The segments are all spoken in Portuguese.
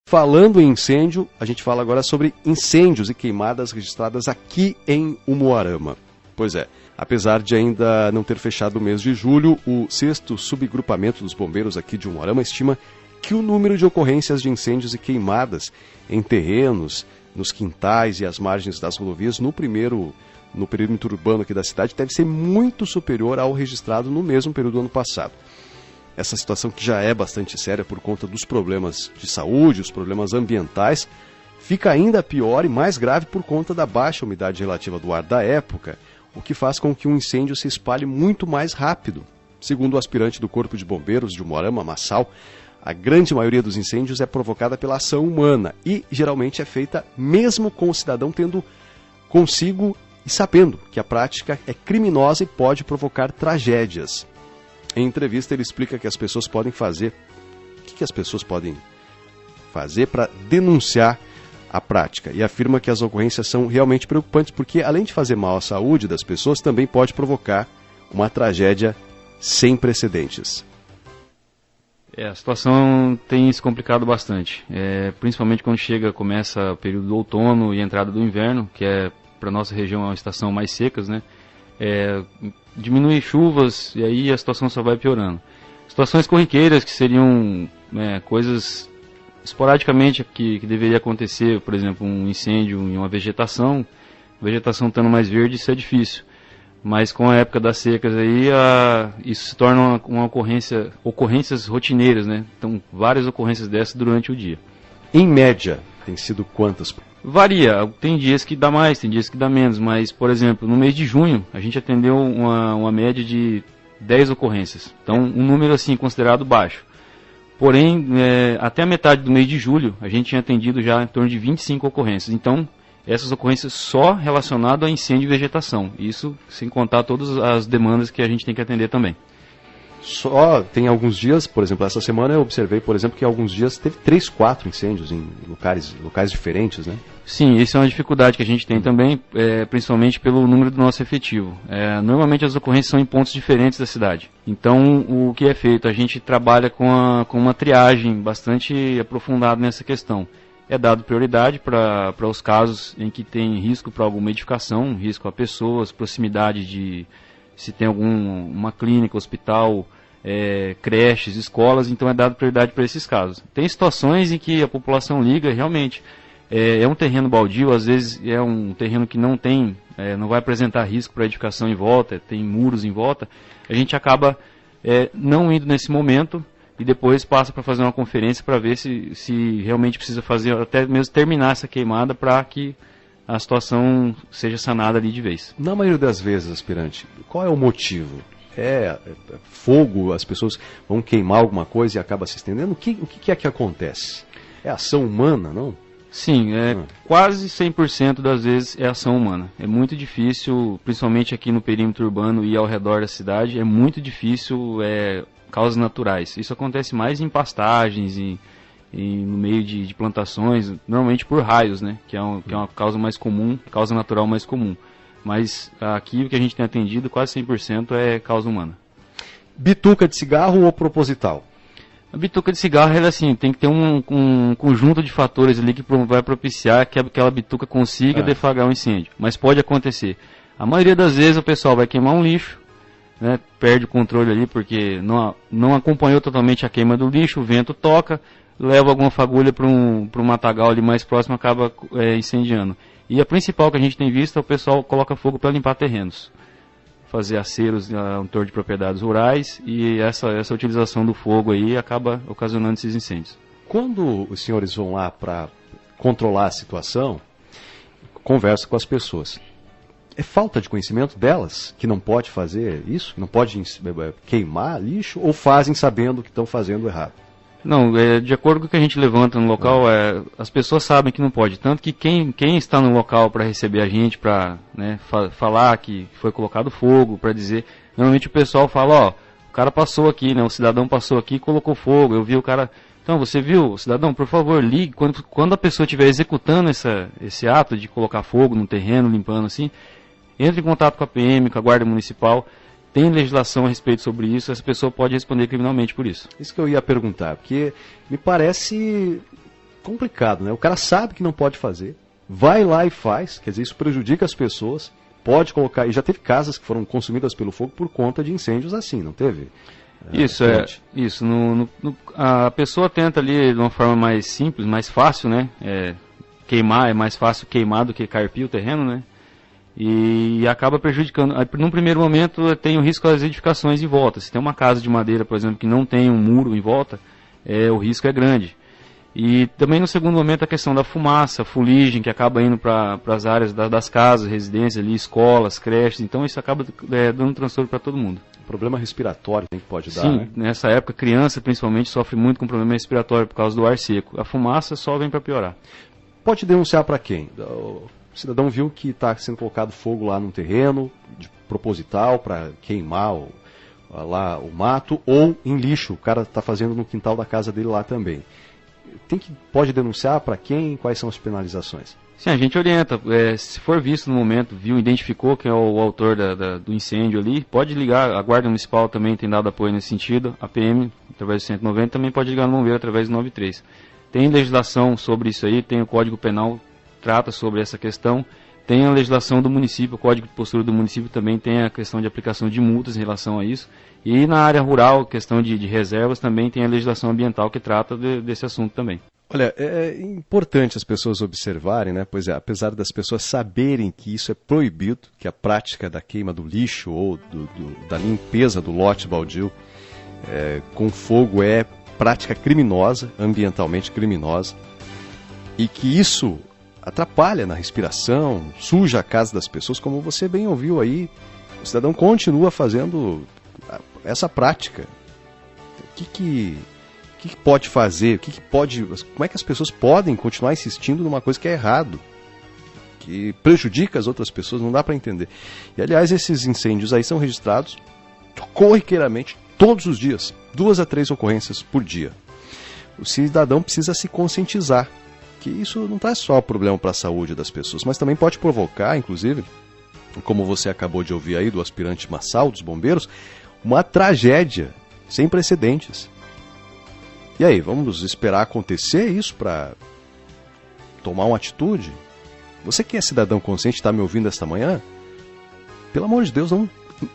Falando em incêndio, a gente fala agora sobre incêndios e queimadas registradas aqui em Umuarama. Pois é, apesar de ainda não ter fechado o mês de julho, o 6º subgrupamento dos bombeiros aqui de Umuarama estima que o número de ocorrências de incêndios e queimadas em terrenos, nos quintais e às margens das rodovias no perímetro urbano aqui da cidade deve ser muito superior ao registrado no mesmo período do ano passado. Essa situação, que já é bastante séria por conta dos problemas de saúde, os problemas ambientais, fica ainda pior e mais grave por conta da baixa umidade relativa do ar da época, o que faz com que um incêndio se espalhe muito mais rápido. Segundo o aspirante do Corpo de Bombeiros de Umuarama, Massal, a grande maioria dos incêndios é provocada pela ação humana e geralmente é feita mesmo com o cidadão tendo consigo e sabendo que a prática é criminosa e pode provocar tragédias. Em entrevista, ele explica que as pessoas podem fazer. O que as pessoas podem fazer para denunciar a prática? E afirma que as ocorrências são realmente preocupantes, porque além de fazer mal à saúde das pessoas, também pode provocar uma tragédia sem precedentes. A situação tem se complicado bastante, principalmente quando começa o período do outono e a entrada do inverno, que para a nossa região é uma estação mais secas, né? Diminui chuvas e aí a situação só vai piorando. Situações corriqueiras que seriam coisas esporadicamente que deveria acontecer, por exemplo, um incêndio em uma vegetação estando mais verde, isso é difícil. Mas com a época das secas aí, isso se torna uma ocorrências rotineiras, né? Então, várias ocorrências dessas durante o dia. Em média, tem sido quantas? Varia, tem dias que dá mais, tem dias que dá menos, mas, por exemplo, no mês de junho, a gente atendeu uma média de 10 ocorrências. Então, um número assim considerado baixo. Porém, até a metade do mês de julho, a gente tinha atendido já em torno de 25 ocorrências. Então, essas ocorrências só relacionadas a incêndio e vegetação. Isso sem contar todas as demandas que a gente tem que atender também. Só tem alguns dias, por exemplo, essa semana eu observei, por exemplo, que alguns dias teve 3, 4 incêndios em locais diferentes, né? Sim, isso é uma dificuldade que a gente tem também, principalmente pelo número do nosso efetivo. Normalmente as ocorrências são em pontos diferentes da cidade. Então, o que é feito? A gente trabalha com uma triagem bastante aprofundada nessa questão. É dado prioridade para os casos em que tem risco para alguma edificação, risco a pessoas, proximidade de se tem uma clínica, hospital, creches, escolas, então é dado prioridade para esses casos. Tem situações em que a população liga, realmente, é um terreno baldio, às vezes é um terreno que não vai apresentar risco para a edificação em volta, tem muros em volta, a gente acaba não indo nesse momento, e depois passa para fazer uma conferência para ver se realmente precisa fazer, até mesmo terminar essa queimada para que a situação seja sanada ali de vez. Na maioria das vezes, aspirante, qual é o motivo? Fogo, as pessoas vão queimar alguma coisa e acaba se estendendo? O que é que acontece? É ação humana, não? Sim, quase 100% das vezes é ação humana. É muito difícil, principalmente aqui no perímetro urbano e ao redor da cidade, é muito difícil causas naturais. Isso acontece mais em pastagens e no meio de plantações, normalmente por raios, né? Que é uma causa mais comum, causa natural mais comum. Mas aqui o que a gente tem atendido, quase 100% é causa humana. Bituca de cigarro ou proposital? A bituca de cigarro, ela assim, tem que ter um conjunto de fatores ali que vai propiciar que aquela bituca consiga deflagrar um incêndio. Mas pode acontecer. A maioria das vezes o pessoal vai queimar um lixo, né, perde o controle ali porque não acompanhou totalmente a queima do lixo, o vento toca, leva alguma fagulha para um matagal ali mais próximo, acaba incendiando. E a principal que a gente tem visto é o pessoal coloca fogo para limpar terrenos, fazer aceros em torno de propriedades rurais, e essa utilização do fogo aí acaba ocasionando esses incêndios. Quando os senhores vão lá para controlar a situação, conversa com as pessoas. É falta de conhecimento delas que não pode fazer isso? Não pode queimar lixo? Ou fazem sabendo que estão fazendo errado? Não, de acordo com o que a gente levanta no local, as pessoas sabem que não pode. Tanto que quem está no local para receber a gente, para falar que foi colocado fogo, para dizer... Normalmente o pessoal fala, o cara passou aqui, né, o cidadão passou aqui e colocou fogo, eu vi o cara... Então, você viu, cidadão, por favor, ligue. Quando a pessoa estiver executando esse ato de colocar fogo no terreno, limpando assim... Entre em contato com a PM, com a Guarda Municipal, tem legislação a respeito sobre isso, essa pessoa pode responder criminalmente por isso. Isso que eu ia perguntar, porque me parece complicado, né? O cara sabe que não pode fazer, vai lá e faz, quer dizer, isso prejudica as pessoas, pode colocar, e já teve casas que foram consumidas pelo fogo por conta de incêndios assim, não teve? Isso, isso. A pessoa tenta ali de uma forma mais simples, mais fácil, né? Queimar, é mais fácil queimar do que carpir o terreno, né? E acaba prejudicando. Num primeiro momento tem o risco das edificações em volta. Se tem uma casa de madeira, por exemplo, que não tem um muro em volta, o risco é grande. E também no segundo momento a questão da fumaça, fuligem, que acaba indo para as áreas das casas, residências ali, escolas, creches. Então isso acaba dando transtorno para todo mundo. Problema respiratório que pode dar, Sim, né? Nessa época criança principalmente sofre muito com problema respiratório por causa do ar seco. A fumaça só vem para piorar. Pode denunciar para quem? O cidadão viu que está sendo colocado fogo lá num terreno, proposital, para queimar lá o mato, ou em lixo, o cara está fazendo no quintal da casa dele lá também. Pode denunciar para quem? Quais são as penalizações? Sim, a gente orienta. Se for visto no momento, identificou quem é o autor do incêndio ali, pode ligar. A Guarda Municipal também tem dado apoio nesse sentido. A PM, através do 190, também pode ligar no bombeiro através do 93. Tem legislação sobre isso aí, tem o Código Penal, trata sobre essa questão. Tem a legislação do município, o Código de Postura do município também tem a questão de aplicação de multas em relação a isso. E na área rural, questão de reservas, também tem a legislação ambiental que trata desse assunto também. Olha, é importante as pessoas observarem, né? Pois apesar das pessoas saberem que isso é proibido, que a prática da queima do lixo ou da limpeza do lote baldio com fogo é prática criminosa, ambientalmente criminosa, e que isso atrapalha na respiração, suja a casa das pessoas, como você bem ouviu aí, o cidadão continua fazendo essa prática. O que pode fazer? Como é que as pessoas podem continuar insistindo numa coisa que é errado, que prejudica as outras pessoas? Não dá para entender. E aliás, esses incêndios aí são registrados corriqueiramente todos os dias, 2 a 3 ocorrências por dia. O cidadão precisa se conscientizar que isso não traz só problema para a saúde das pessoas, mas também pode provocar, inclusive, como você acabou de ouvir aí do aspirante Massal dos bombeiros, uma tragédia sem precedentes. E aí, vamos esperar acontecer isso para tomar uma atitude? Você que é cidadão consciente, está me ouvindo esta manhã? Pelo amor de Deus,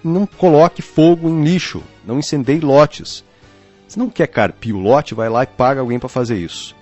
não coloque fogo em lixo, não incendeie lotes. Se não quer carpir o lote, vai lá e paga alguém para fazer isso.